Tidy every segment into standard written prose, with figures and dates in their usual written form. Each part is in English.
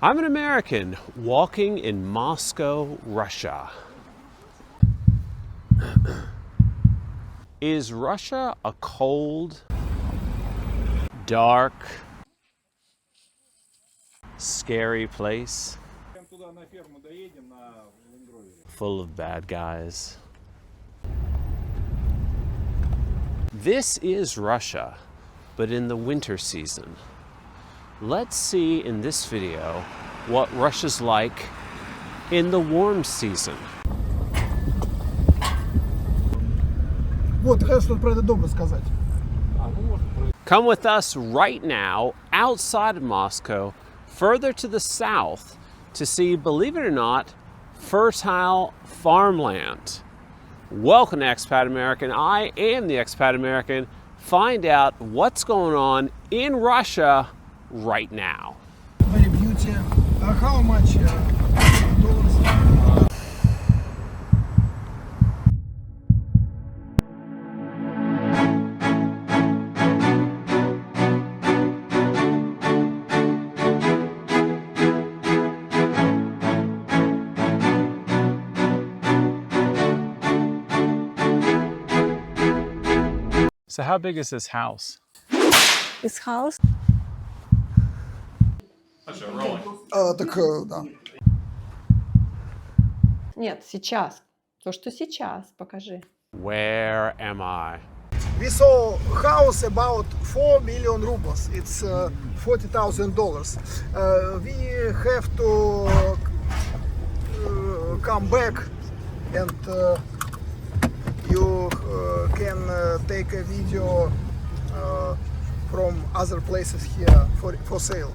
I'm an American walking in Moscow, Russia. Is Russia a cold, dark, scary place? Full of bad guys. This is Russia, but in the winter season. Let's see in this video what Russia's like in the warm season. Come with us right now outside of Moscow, further to the south, to see, believe it or not, fertile farmland. Welcome to Expat American. I am the Expat American. Find out what's going on in Russia right now. Very beauty. How much dollars? So how big is this house? This house? Да. Нет, сейчас. То, что сейчас, покажи. Where am I? We saw house about 4 million rubles. It's $40,000. We have to come back and you can take a video from other places here for sale.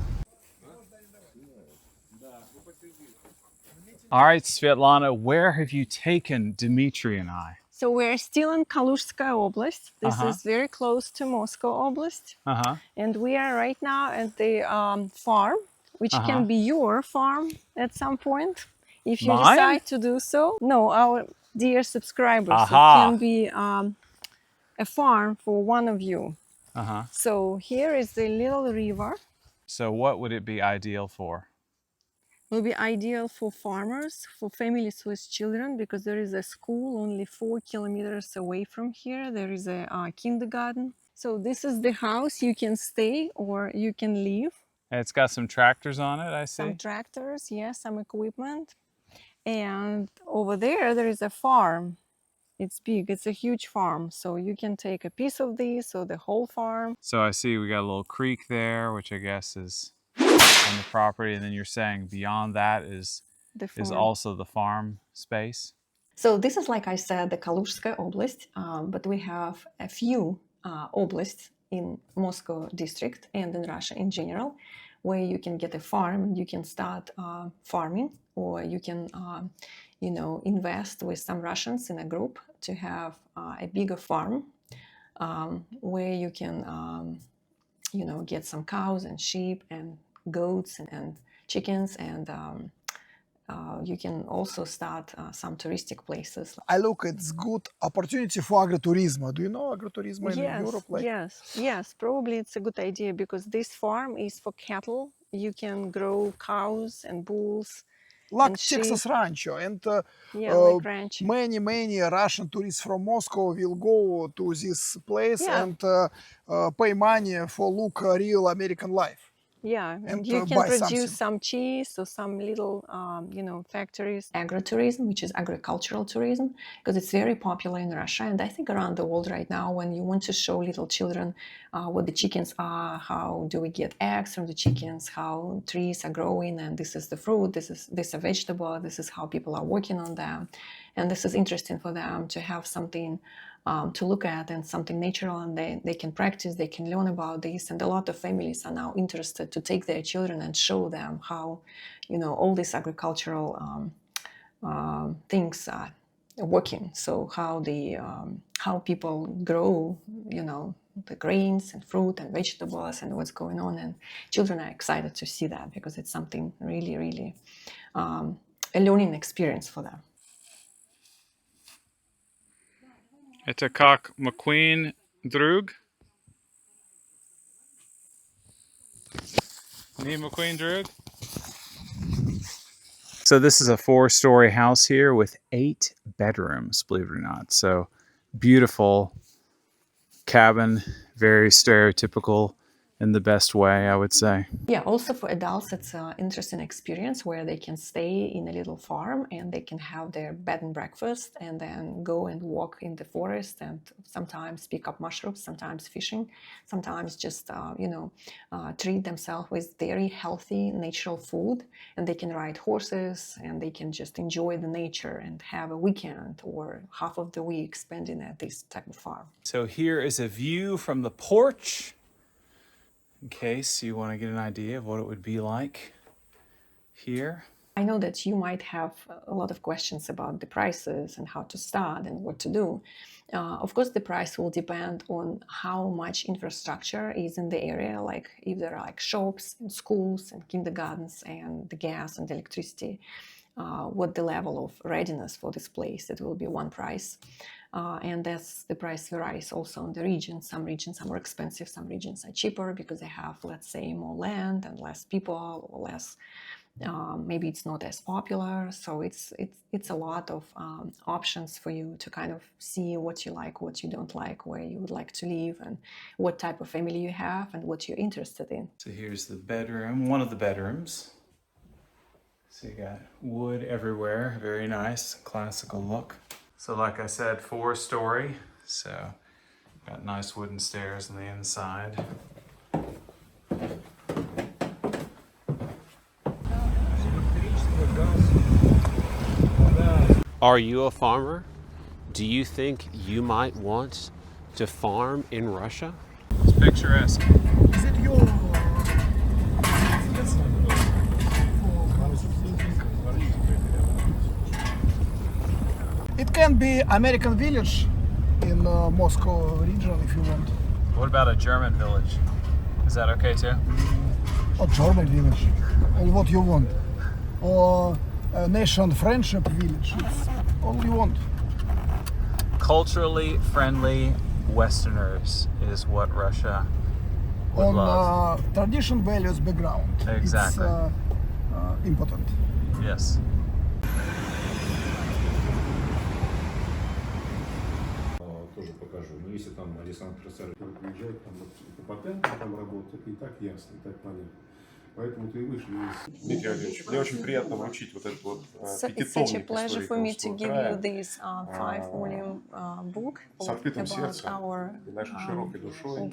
All right, Svetlana, where have you taken Dmitry and I? So we're still in Kaluzhskaya Oblast. This is very close to Moscow Oblast. And we are right now at the farm, which can be your farm at some point, if you decide to do so. No, our dear subscribers, it can be a farm for one of you. So here is the little river. So what would it be ideal for? Will be ideal for farmers, for families with children, because there is a school only 4 kilometers away from here. There is a kindergarten. So this is the house. You can stay or you can leave. It's got some tractors on it, I see. Some tractors, yes, some equipment. And over there is a farm. It's big. It's a huge farm. So you can take a piece of this or the whole farm. So I see we got a little creek there, which I guess is on the property, and then you're saying beyond that is also the farm space. So this is, like I said, the Kaluzhskaya Oblast, but we have a few oblasts in Moscow district and in Russia in general, where you can get a farm and you can start farming, or you can invest with some Russians in a group to have a bigger farm where you can get some cows and sheep and goats and chickens, and you can also start some touristic places. I look, it's good opportunity for agrotourism. Do you know agrotourism in Europe? Yes, probably it's a good idea, because this farm is for cattle. You can grow cows and bulls. Like Texas Rancho, and like ranch. many Russian tourists from Moscow will go to this place and pay money for look real American life. Yeah, and you can produce some cheese or some little, factories. Agrotourism, which is agricultural tourism, because it's very popular in Russia and I think around the world right now. When you want to show little children what the chickens are, how do we get eggs from the chickens, how trees are growing, and this is the fruit, this is a vegetable, this is how people are working on them, and this is interesting for them to have something to look at and something natural, and they can practice, they can learn about this. And a lot of families are now interested to take their children and show them how, all these agricultural things are working. So how people grow, the grains and fruit and vegetables and what's going on. And children are excited to see that, because it's something really, really a learning experience for them. Это как McQueen друг? Не McQueen друг? So this is a 4-story house here with 8 bedrooms, believe it or not. So beautiful cabin, very stereotypical in the best way, I would say. Yeah, also for adults, it's an interesting experience where they can stay in a little farm and they can have their bed and breakfast and then go and walk in the forest and sometimes pick up mushrooms, sometimes fishing, sometimes just, treat themselves with very healthy natural food, and they can ride horses and they can just enjoy the nature and have a weekend or half of the week spending at this type of farm. So here is a view from the porch, in case you want to get an idea of what it would be like here. I know that you might have a lot of questions about the prices and how to start and what to do. Of course, the price will depend on how much infrastructure is in the area, like if there are like shops and schools and kindergartens and the gas and electricity, what the level of readiness for this place. It will be one price. And that's the price varies also in the region. Some regions are more expensive, some regions are cheaper because they have, let's say, more land and less people or less. Maybe it's not as popular, so it's a lot of options for you to kind of see what you like, what you don't like, where you would like to live, and what type of family you have, and what you're interested in. So here's the bedroom, one of the bedrooms. So you got wood everywhere, very nice, classical look. So like I said, 4-story, so got nice wooden stairs on the inside. Are you a farmer? Do you think you might want to farm in Russia? It's picturesque. Is it your... It can be American village in Moscow region if you want. What about a German village? Is that okay too? Or German village, or what you want. Or a nation friendship village, it's all you want. Culturally friendly Westerners is what Russia would On love. Tradition values background. Exactly. It's important. Yes. Тоже покажу. Но если там Александр Красавчик приезжает, там вот по пятам там работает, и так ясно, и так понятно. Поэтому ты и вышли. Дмитрий Олегович, мне очень приятно вручить вот этот вот пятитомник истории Калужского края с открытым сердцем и нашей широкой душой.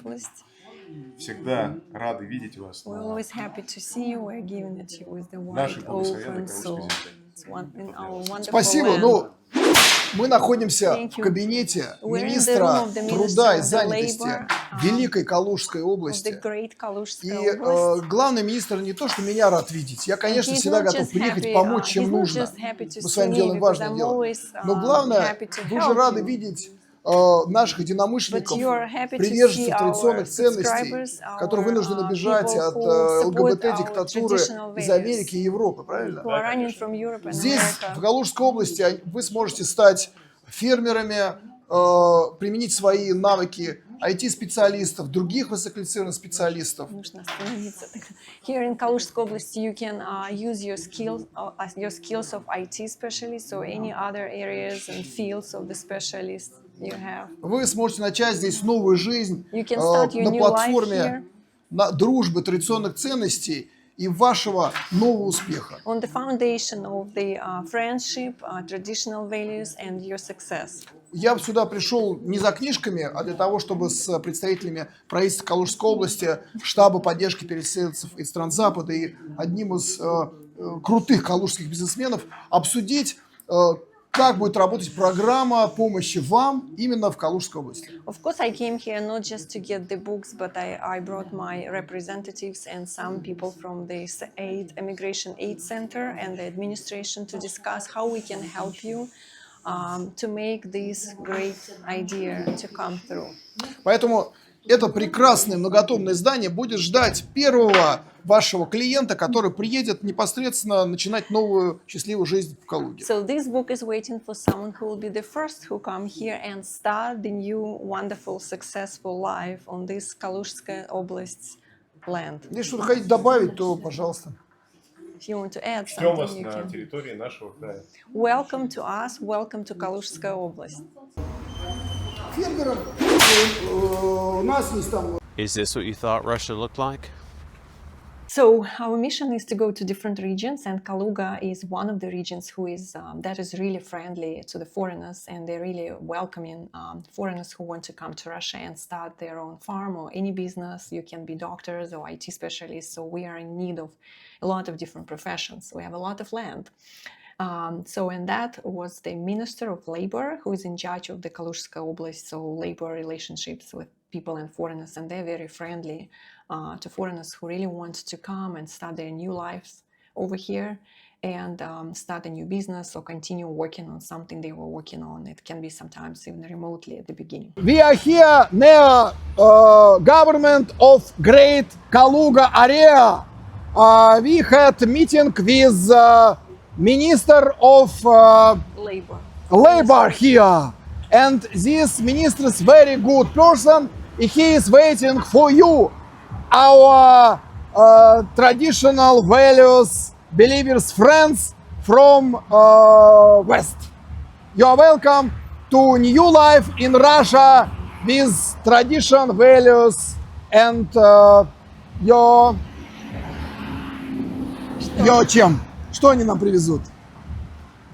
Всегда рады видеть вас на нашей благословенной Калужской земле. Спасибо. Ну, мы находимся в кабинете министра труда и занятости Великой Калужской области. И главный министр не то, что меня рад видеть. Я, конечно, всегда готов приехать, помочь, чем нужно. Мы с вами делаем важное дело. Но главное, вы же рады видеть наших единомышленников, приверженцев традиционных ценностей, которые вынуждены бежать от ЛГБТ-диктатуры из Америки и Европы, правильно? Здесь, в Калужской области, вы сможете стать фермерами, применить свои навыки IT-специалистов, других высококвалифицированных специалистов. Here in Kaluzhской области you can use your skills of IT specialists or any other areas and fields of the specialists you have. Вы сможете начать здесь новую жизнь на платформе дружбы, традиционных ценностей и вашего нового успеха. On the foundation of the friendship, traditional values and your success. Я сюда пришел не за книжками, а для того, чтобы с представителями правительства Калужской области, штаба поддержки переселенцев из Транзапада и одним из крутых калужских бизнесменов обсудить, как будет работать программа помощи вам именно в Калужской области. Of course, I came here not just to get the books, but I brought my representatives and some people from the Immigration Aid Center and the administration to discuss how we can help you to make this great idea to come through. Поэтому это прекрасное многотомное издание будет ждать первого вашего клиента, который приедет непосредственно начинать новую счастливую жизнь в Калуге. So this book is waiting for someone who will be the first who come here and start the new wonderful successful life on this Kaluzhskая область land. Если что-то хотите добавить, то пожалуйста. If you want to add Ждем вас something, you на can. территории нашего края. Welcome to us. Welcome to Калужская область. Фермерам у нас есть там. Is this what you thought Russia looked like? So our mission is to go to different regions, and Kaluga is one of the regions who is that is really friendly to the foreigners, and they're really welcoming foreigners who want to come to Russia and start their own farm or any business. You can be doctors or IT specialists. So we are in need of a lot of different professions. We have a lot of land. And that was the Minister of Labor who is in charge of the Kaluzhskaya Oblast, so labor relationships with people and foreigners, and they're very friendly to foreigners who really want to come and start their new lives over here and start a new business or continue working on something they were working on. It can be sometimes even remotely at the beginning. We are here near government of Great Kaluga area. We had a meeting with Minister of Labor here. And this minister is very good person. He is waiting for you. Our traditional values, believers, friends from West. You are welcome to new life in Russia with tradition, values, and your чем? Что они нам привезут?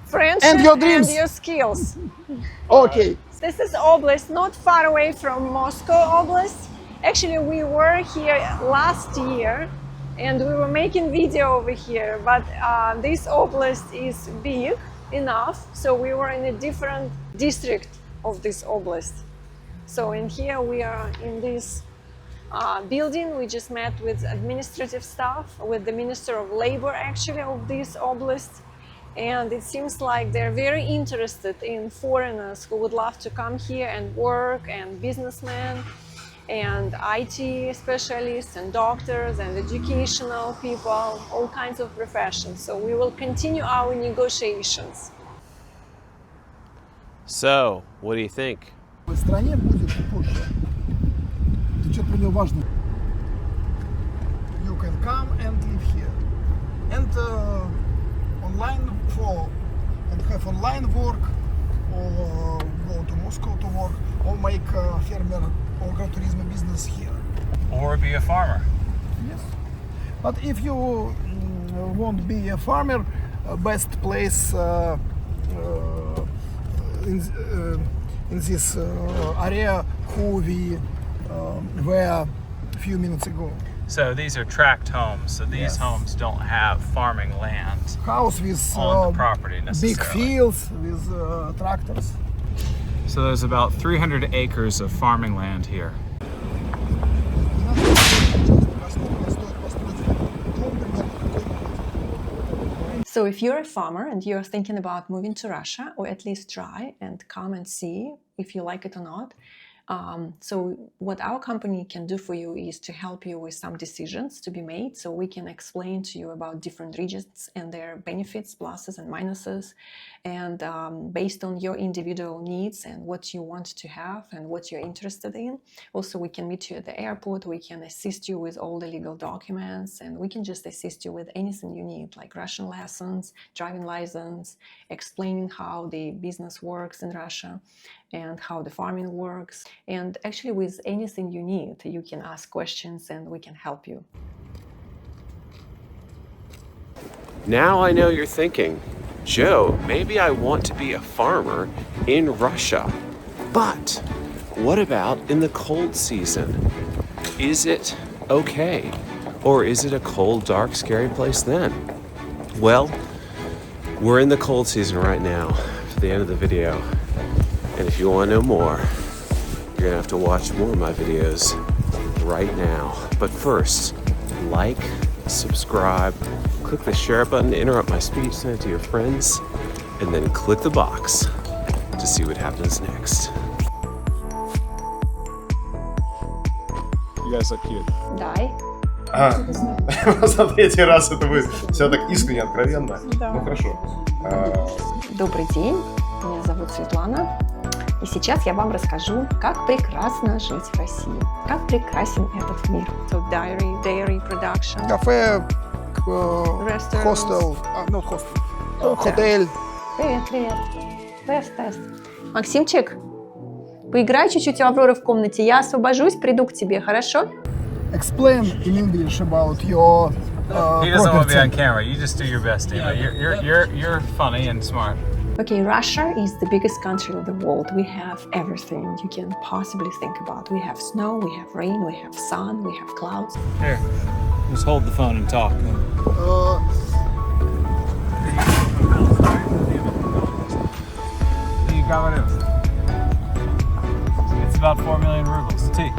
Friendship And your dreams. and your skills. Okay. This is Oblast, not far away from Moscow Oblast. Actually, we were here last year and we were making video over here, but this Oblast is big enough, so we were in a different district of this Oblast. So in here we are in this building. We just met with administrative staff, with the Minister of Labor actually of this Oblast. And it seems like they're very interested in foreigners who would love to come here and work, and businessmen and IT specialists and doctors and educational people, all kinds of professions. So we will continue our negotiations. So, what do you think? В стране будет позже. Это что-то для него важно. You can come and live here. And online for and have online work, or go to Moscow to work, or make farmer or agrotourism business here. Or be a farmer. Yes. But if you won't be a farmer, best place in this area who we were a few minutes ago. So these are tract homes. So these homes don't have farming land House with on the property big necessarily. fields with tractors. So there's about 300 acres of farming land here. So if you're a farmer and you're thinking about moving to Russia, or at least try and come and see if you like it or not, so what our company can do for you is to help you with some decisions to be made, so we can explain to you about different regions and their benefits, pluses and minuses, and based on your individual needs and what you want to have and what you're interested in. Also, we can meet you at the airport, we can assist you with all the legal documents, and we can just assist you with anything you need, like Russian lessons, driving license, explaining how the business works in Russia and how the farming works. And actually, with anything you need, you can ask questions and we can help you. Now I know you're thinking, Joe, maybe I want to be a farmer in Russia. But what about in the cold season? Is it okay? Or is it a cold, dark, scary place then? Well, we're in the cold season right now for the end of the video. And if you want to know more, you're gonna have to watch more of my videos right now. But first, like, subscribe, click the share button to interrupt my speech, send it to your friends, and then click the box to see what happens next. You guys are cute. Дай. За третий раз это вы все так искренне, откровенно. Да. Ну хорошо. Добрый день, меня зовут Светлана. И сейчас я вам расскажу, как прекрасно жить в России, как прекрасен этот мир. So dairy production. Кафе hostel, not hostel, hotel. Привет. Тест. Максимчик, поиграй чуть-чуть у Авроры в комнате. Я освобожусь, приду к тебе, хорошо? Explain in English about your He doesn't want to be on property. camera. You just do your best, Dima. You're funny and smart. Okay, Russia is the biggest country of the world. We have everything you can possibly think about. We have snow, we have rain, we have sun, we have clouds. Here, just hold the phone and talk. It's about 4 million rubles. Tea.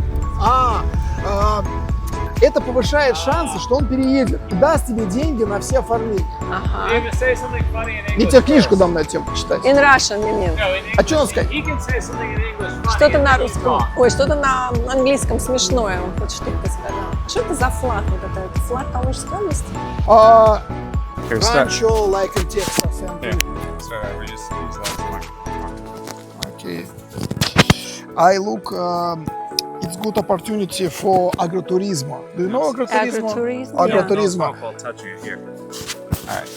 Это повышает шансы, что он переедет и даст тебе деньги на все оформления. Ага. Say something funny in English. Я тебе книжку дам на эту тему почитать. In Russian, Мимин. А что надо сказать? He can say something in English. Что-то на русском. Ой, что-то на английском смешное. Он хоть что-то сказал. Что это за флаг вот это? Это флаг Калужской области? Here, start. Rancho, like in Texas. Here, start. We just use that as a mark. Okay. I look, it's good opportunity for agrotourism. Do you know agrotourism? Agrotourism, Agrotourism. No, while touching it here. All right,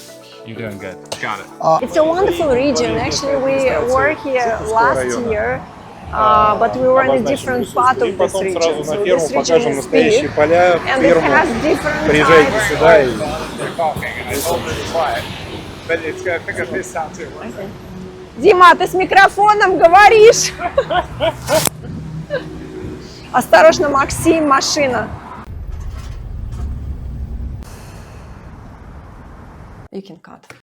you're doing good. Got it. It's a wonderful region. Actually, we were here last year, but we were in a different part of this region. So this region is big, and it has different types. They're talking, and I told her to be quiet, but it's gonna pick up his sound too. Дима, ты с микрофоном говоришь. Осторожно, Максим, машина. You can cut.